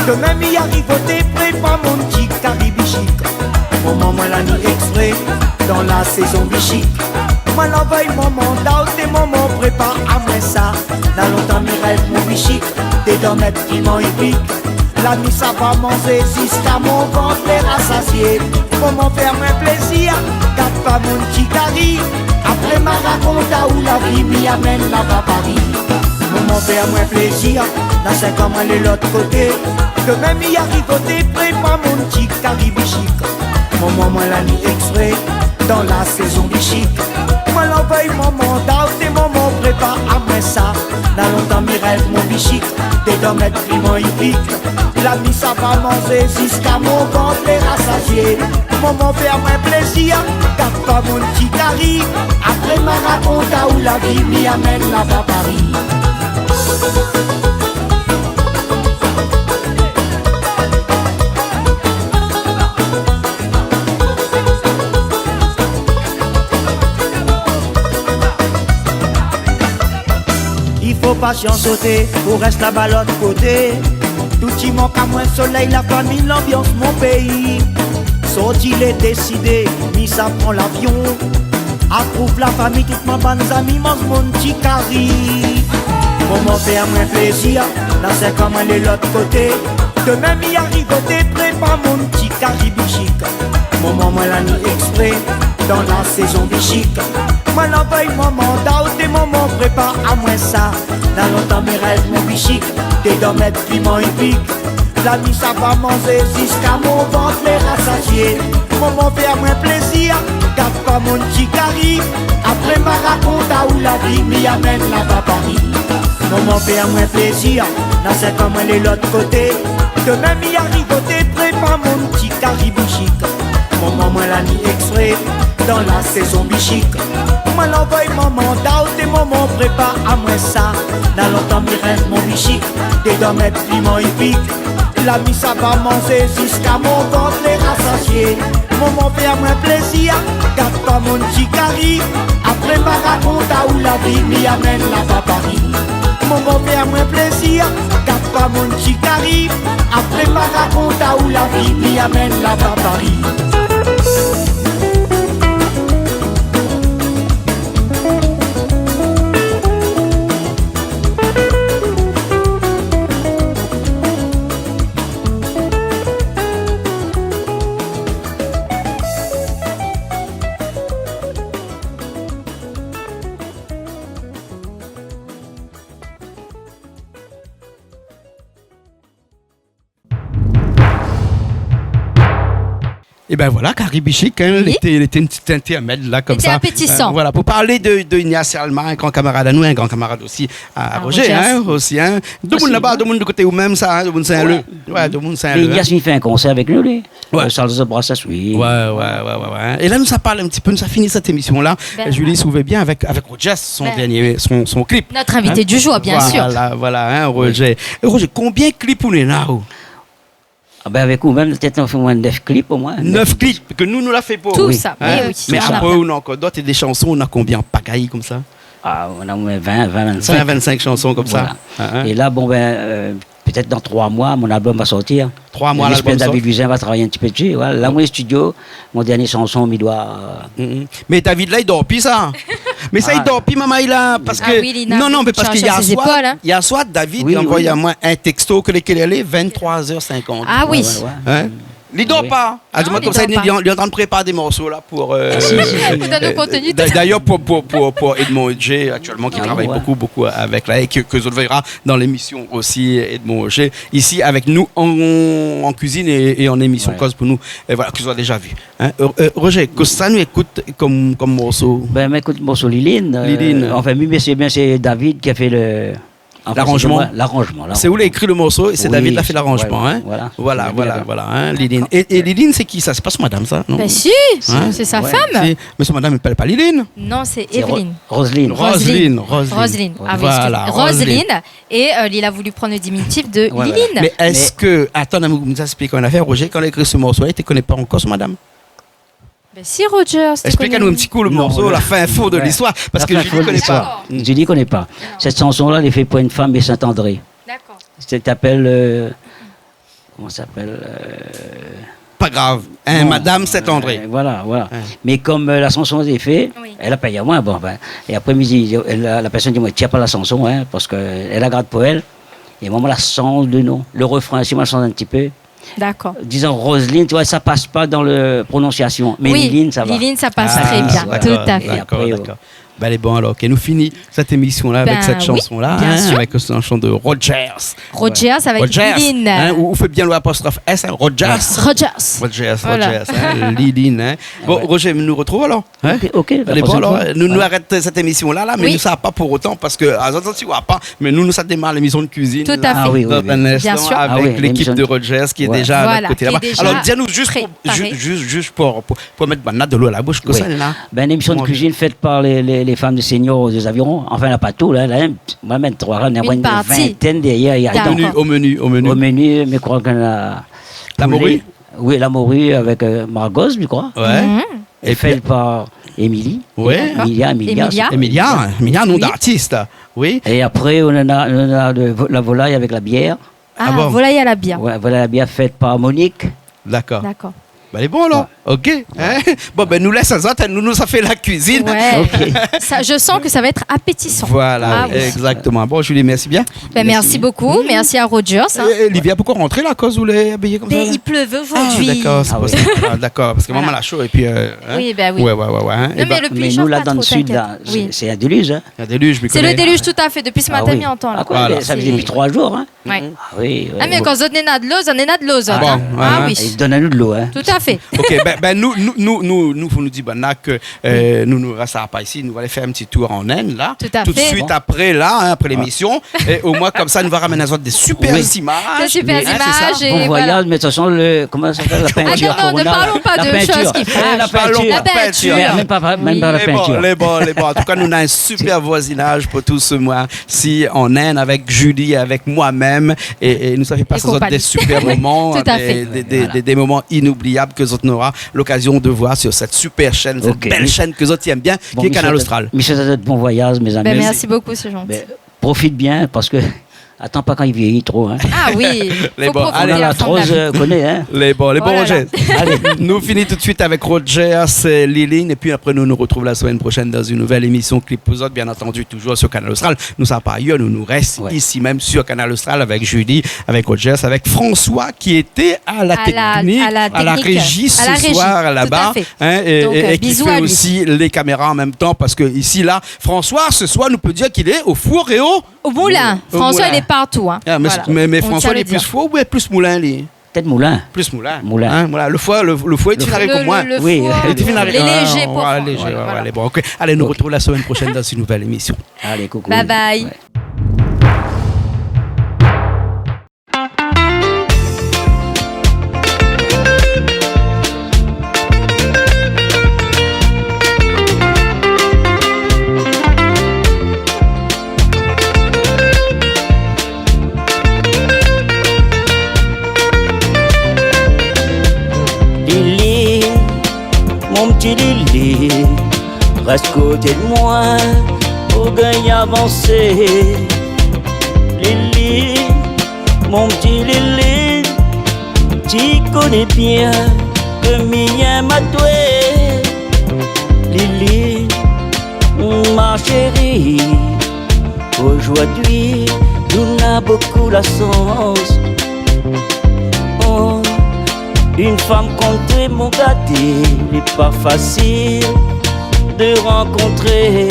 Speaker 12: Que même y arrive côté, prépare mon petit caribichic. Maman, moi, l'a mis exprès, dans la saison bichic. Moi, l'envoie maman, d'out et maman, prépare à moi ça. Dans longtemps, mes rêves, mon bichic, t'es dans mes petits mots épiques. La nuit, ça va manger jusqu'à mon ventre rassasié. Maman, faire moi plaisir, garde pas mon petit cari. Après ma raconte où la vie m'y amène là-bas Paris. Maman fait à moi plaisir, dans 5 ans moi de l'autre côté. Que même y arrive côté, prépare mon petit caribichic. Maman moi l'a mis exprès, dans la saison bichic. Moi l'envoie maman, d'out et maman prépare à moi ça. Dans longtemps mes rêves mon bichic, t'es dans mes triments hippiques. La nuit ça va manger jusqu'à mon ventre rassasié. Maman fait à moi plaisir, garde pas mon petit cari. Après ma raconte où la vie m'y amène là-bas Paris. Il faut patience sauter, pour rester là-bas l'autre côté. Tout y manque à moins soleil, la famille, l'ambiance, mon pays. Sorti il est décidé, ni ça prend l'avion. Approuve la famille, toutes mes bonnes amies, mange mon petit cari. Maman fait à moi plaisir, dans 5 ans moi de l'autre côté. Que même y arrive côté, prépare mon petit caribichic. Maman moi l'a mis exprès, dans la saison bichic. Moi l'envoie maman, d'out et maman prépare à moi ça. Dans longtemps mes rêves mon bichic, t'es dans mes piments épiques. La nuit ça va manger jusqu'à mon ventre rassasié. Maman fait à moi plaisir, garde pas mon petit cari. Après ma raconte où la vie m'y amène là-bas Paris. Maman fait à moi plaisir, dans 5 ans moi de l'autre côté. Que même y arrive côté, prépare mon petit caribichic. Maman moi l'a mis exprès, dans la saison bichic. Moi l'envoie maman, d'out et maman prépare à moi ça. Dans longtemps mes rêves mon bichic, t'es dans mes piments hippiques. La nuit ça va manger jusqu'à mon ventre rassasié. Maman fait à moi plaisir, garde pas mon petit cari. Après ma raconte où la vie m'y amène là-bas Paris. Maman fait à moi plaisir, garde pas mon petit cari. Après ma raconte où la vie m'y amène là-bas Paris.
Speaker 1: Et ben voilà, Caribichic, hein, oui. il était une petite intermède là comme ça.
Speaker 2: Appétissant.
Speaker 1: Voilà, pour parler de Ignace Alma, un grand camarade à nous, un grand camarade aussi à Roger, hein, aussi. Hein. Deux monde là-bas, deux monde de côté ou même ça, deux monde Saint-Leu. Ouais, deux monde Saint-Leu.
Speaker 3: Ignace, il fait un concert avec nous, lui. Ouais. Charles de Brassas, oui.
Speaker 1: Ouais. Et là, nous, ça parle un petit peu, nous, ça finit cette émission-là. Julie s'ouvrait bien avec Roger, son clip.
Speaker 2: Notre invité du jour, bien sûr.
Speaker 1: Voilà, hein, Roger. Et Roger, combien de clips on est là?
Speaker 3: Ah ben avec vous-même, peut-être on fait moins de 9 clips au moins.
Speaker 1: 9 clips, que nous l'a fait pas.
Speaker 2: Tout ça, oui.
Speaker 1: Mais après, on a encore d'autres et des chansons, on a combien? Pagaille comme ça?
Speaker 3: Ah, on a 20-25.
Speaker 1: 25 chansons comme
Speaker 3: voilà.
Speaker 1: Ça.
Speaker 3: Et là, bon ben, peut-être dans 3 mois, mon album va sortir.
Speaker 1: 3 mois, l'album
Speaker 3: sort. David Luizin va travailler un petit peu dessus. Voilà. Là, moi, studio, mon dernier chanson, il doit...
Speaker 1: Mais David, là, il dort plus, ça. Mais ça, il dort plus, maman, il a... Parce que...
Speaker 2: oui, Lina.
Speaker 1: Non, mais parce qu'il y a
Speaker 2: soit...
Speaker 1: Épaules, hein. Il y a soit David, il envoie à moi un texto que lequel elle est 23h50.
Speaker 2: Ah oui.
Speaker 1: Hein? Il dort pas. Dis-moi comme ça, il est en train de préparer des morceaux là pour. D'ailleurs pour Edmond Auger actuellement qui travaille beaucoup avec là et que vous verrez dans l'émission aussi Edmond Auger ici avec nous en cuisine et en émission cause pour nous et voilà que vous avez déjà vu. Hein? Roger, que ça nous écoute comme morceau.
Speaker 3: Ben écoute morceau Liline. Enfin c'est David qui a fait le.
Speaker 1: L'arrangement. C'est où il a écrit le morceau et c'est David qui a fait l'arrangement. Hein? Voilà. Hein, Liline. Et Liline, c'est qui ça? C'est pas son madame, ça? Non?
Speaker 2: Ben si, c'est sa femme.
Speaker 1: Mais son madame, elle s'appelle pas Liline?
Speaker 2: Non, c'est Evelyne.
Speaker 3: Roselyne.
Speaker 1: Voilà.
Speaker 2: Roselyne. Et il a voulu prendre le diminutif de Liline.
Speaker 1: Mais est-ce que. Attends, nous expliquons une affaire, Roger, quand il a écrit ce morceau, il ne connaît pas encore son madame?
Speaker 2: Ben si, Roger,
Speaker 1: expliquez-nous un petit coup le morceau, la fin info de l'histoire, parce que Julie ne connaît pas.
Speaker 3: Julie ne connaît pas. Cette chanson-là, elle est faite pour une femme de Saint-André.
Speaker 2: D'accord.
Speaker 3: Ça s'appelle... comment ça s'appelle
Speaker 1: Pas grave, Madame Saint-André.
Speaker 3: Voilà. Mais comme la chanson est faite, elle a payé à moi. Et après-midi, la personne dit, moi, tiens pas la chanson, parce qu'elle la garde pour elle. Et moi, la change de nom. Le refrain, si moi, je change un petit peu.
Speaker 2: D'accord.
Speaker 3: Disons Roselyne, tu vois, ça passe pas dans la prononciation. Mais Liline, ça va.
Speaker 2: Liline, ça passe très bien, tout à fait.
Speaker 1: D'accord. Ben, elle est bon alors. Ok, nous finit cette émission-là avec cette chanson-là, avec une chanson de Rogers.
Speaker 2: Rogers avec Liline.
Speaker 1: Ou fait bien l'apostrophe S, Rogers, Liline. Bon, Roger, nous retrouve alors.
Speaker 3: Ok.
Speaker 1: Elle est bon alors. Nous arrêtons cette émission-là, mais nous ça pas pour autant parce que à tu vois pas. Mais nous ça démarre l'émission de cuisine.
Speaker 2: Tout à fait.
Speaker 1: Dans un instant avec l'équipe de Rogers qui est déjà à notre côté là-bas. Alors dis-nous juste pour mettre de l'eau à la bouche que ça là.
Speaker 3: Ben une émission de cuisine faite par les femmes de seniors des avirons, enfin, pas tout, là, moi-même, on a une vingtaine derrière.
Speaker 1: Au menu,
Speaker 3: mais je crois qu'on a...
Speaker 1: La morue?
Speaker 3: Oui, la morue avec Margos, je crois.
Speaker 1: Ouais.
Speaker 3: Et faite par Émilie.
Speaker 1: Oui. Emilia, nom d'artiste. Oui.
Speaker 3: Et après, on a la volaille avec la bière.
Speaker 2: Ah, bon. Volaille à la bière.
Speaker 3: Ouais, volaille à la bière faite par Monique.
Speaker 1: D'accord. Ben, elle est bon alors, ok. Bon, ben nous laisse nous ça fait la cuisine.
Speaker 2: Ouais. Okay. Je sens que ça va être appétissant.
Speaker 1: Voilà, exactement. Bon, Julie, merci bien.
Speaker 2: Ben, merci beaucoup, merci à Rogers.
Speaker 1: Livia, pourquoi rentrer là, à cause où les habillés comme ça?
Speaker 2: Il pleuvait aujourd'hui.
Speaker 1: D'accord, c'est possible. D'accord, parce que maman a chaud et puis.
Speaker 2: Oui, ben oui.
Speaker 1: Ouais.
Speaker 3: Mais nous là dans le sud, c'est un déluge.
Speaker 1: Un déluge,
Speaker 2: c'est le déluge tout à fait, depuis ce matin, on entend là.
Speaker 3: Ça fait depuis 3 jours.
Speaker 2: Oui. Mais quand on est de l'eau,
Speaker 3: Ah oui. Il donne à nous de l'eau.
Speaker 2: Tout à fait.
Speaker 1: Ok, nous faut nous dire que nous restons pas ici, nous allons faire un petit tour en Inde là, tout de suite après après l'émission, et au moins comme ça nous va ramener des super images.
Speaker 2: Des super images et
Speaker 3: bon voyage, mais de toute façon comment ça s'appelle la peinture?
Speaker 2: Ne parlons pas de choses qui fâchent.
Speaker 3: La peinture. Même pas la peinture.
Speaker 1: Les bons. En tout cas, nous avons un super voisinage pour tout ce mois-ci en Inde avec Julie, avec moi-même, et nous avons passé des super moments, des moments inoubliables que nous aura l'occasion de voir sur cette super chaîne, cette belle chaîne que vous aiment bien, qui est Canal Austral.
Speaker 3: Michel, bon voyage, mes amis.
Speaker 2: Merci beaucoup, c'est gentil.
Speaker 3: Profite bien, parce que... Attends pas quand il vieillit trop.
Speaker 2: Ah oui,
Speaker 1: les bons.
Speaker 3: Allez, la trose connaît.
Speaker 1: Les bons Roger. Allez, nous finissons tout de suite avec Roger, c'est Liline, et puis après nous retrouvons la semaine prochaine dans une nouvelle émission Clip vous autres, bien entendu toujours sur Canal Austral. Nous sommes pas ailleurs, nous restons ici même sur Canal Austral avec Julie, avec Roger, avec François qui était à la technique, à la régie ce soir là-bas, et qui fait aussi les caméras en même temps, parce que ici là, François ce soir nous peut dire qu'il est au four et au
Speaker 2: moulin. François il est partout.
Speaker 1: Mais François, il est plus four ou plus moulin, lui?
Speaker 3: Peut-être moulin.
Speaker 1: Plus moulin. Voilà. Le foie, il finit comme moi.
Speaker 2: Oui.
Speaker 1: Les légers pour Allez, bon, ok. Allez, nous retrouvons la semaine prochaine dans une nouvelle émission.
Speaker 3: Allez, coucou.
Speaker 2: Bye bye.
Speaker 12: Lili, reste côté de moi pour gagner avancer. Lili, mon petit Lili, tu connais bien que mien m'a doué. Lili, ma chérie, aujourd'hui nous avons beaucoup la chance. Une femme contre mon gâté, n'est pas facile de rencontrer.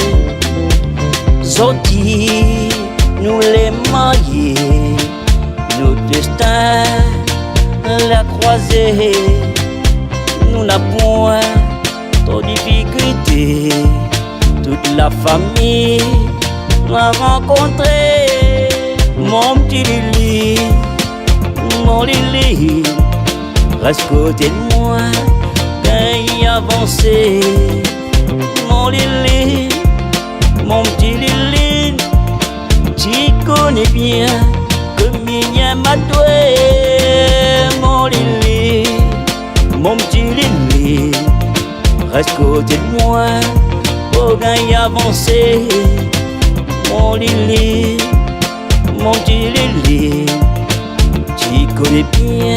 Speaker 12: Zoti, nous les mariés, nos destins la croisée. Nous n'avons point trop de difficultés, toute la famille l'a rencontré. Mon petit Lili, mon Lili, reste côté de moi, gagne avancer. Mon Lili, mon petit Lili, tu connais bien que mien m'a doué. Mon Lili, mon petit Lili,
Speaker 3: reste côté de moi, pour gagner avancer. Mon Lili, mon petit Lili, tu connais bien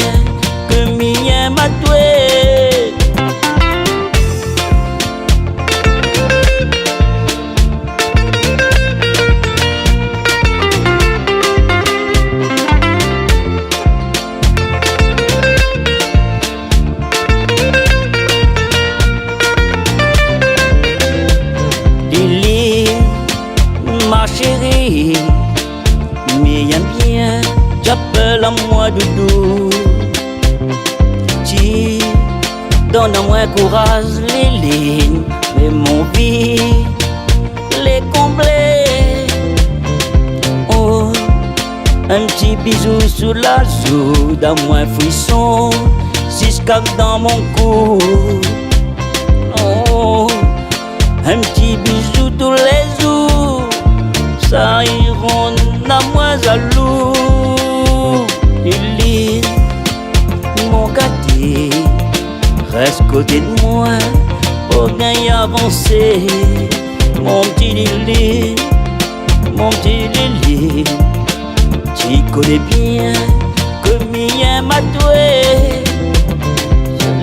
Speaker 3: que mien m'a tué. Lili, ma chérie, mais bien, j'appelle à moi doudou. Tu donnes à moi courage, Lili, mais mon vie, les combler. Oh, un petit bisou sous la joue, dans moi frisson, jusqu'à dans mon cou. Oh, un petit bisou tous les jours, ça ira à moi jaloux. Lili, mon gâté, reste côté de moi, pour gagner avancer. Mon petit Lili, mon petit Lili, tu connais bien que mien m'a tué.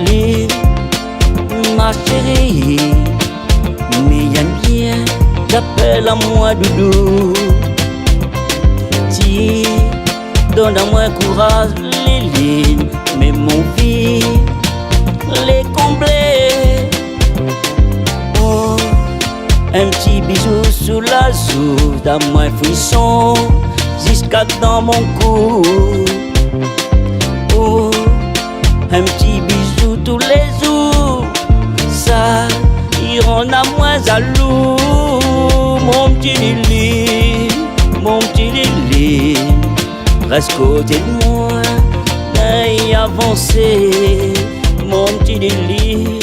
Speaker 3: Lili, ma chérie, mais bien, j'appelle à moi doudou. Tu donnes à moi courage, Lili, mais mon vie, les combler. Oh, un petit bisou sous la joue, dans moi frisson, jusqu'à dans mon cou. Oh, un petit bisou tous les jours, ça ira à moi jaloux. Mon petit Lili, mon petit Lili, reste côté de moi, d'aille avancer. Mon petit Lili,